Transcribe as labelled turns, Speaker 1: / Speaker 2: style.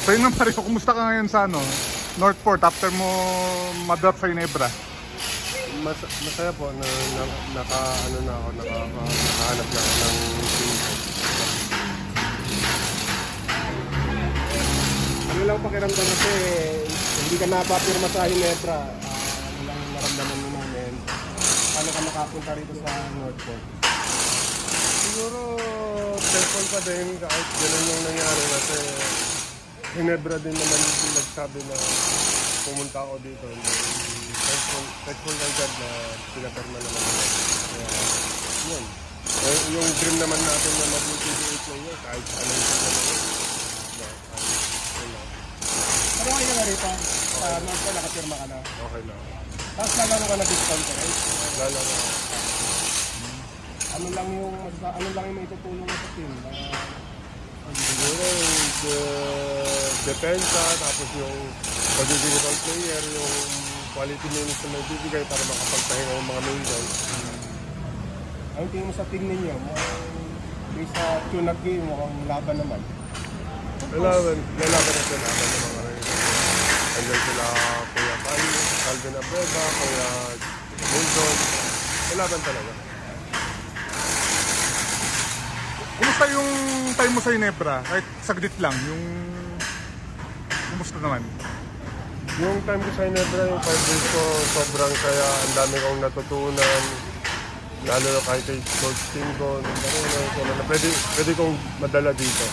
Speaker 1: So yun lang pare, kumusta ka ngayon sa ano, Northport after mo ma-drop sa Ginebra?
Speaker 2: Masaya po na nakahanap na ako ng ano lang pakiramdam kasi hindi ka napapirma sa Ginebra. Ano lang yung naramdaman mo namin. Paano ka makapunta rito sa Northport? Siguro thankful pa din kahit gano'n yung nangyari kasi Ginebra din naman yung nagsabi na pumunta ako dito. Thankful lang God na pinapirma naman ako. Yun. Yung dream naman natin na maging PBA player kahit ano yung naman.
Speaker 3: Pero okay na rito? Sa Northport nakapirma ka na?
Speaker 2: Okay na.
Speaker 3: Tapos lalaro ka na discount ka rin?
Speaker 2: Lalaro.
Speaker 3: Ano lang yung maitutulong mo sa team?
Speaker 2: Siguro depensa, tapos yung pagiging role player, yung quality minutes na may bibigay para makapagpahinga yung mga main guys.
Speaker 3: Anong tingin mo sa team ninyo? Based sa tune-up game, mukhang laban naman.
Speaker 2: Lalaban na sila ng mga rin. Andyan sila Kuya Calvin Abreva, Kuya Wilson. Lalaban talaga.
Speaker 1: Kumusta yung time mo sa Ginebra? Kahit saglit lang, yung kumusta naman?
Speaker 2: Yung time ko sa Ginebra, yung 5 days ko, sobrang kaya ang dami kong natutunan. Lalo na kahit kay Coach Team ko, pwede kong madala dito.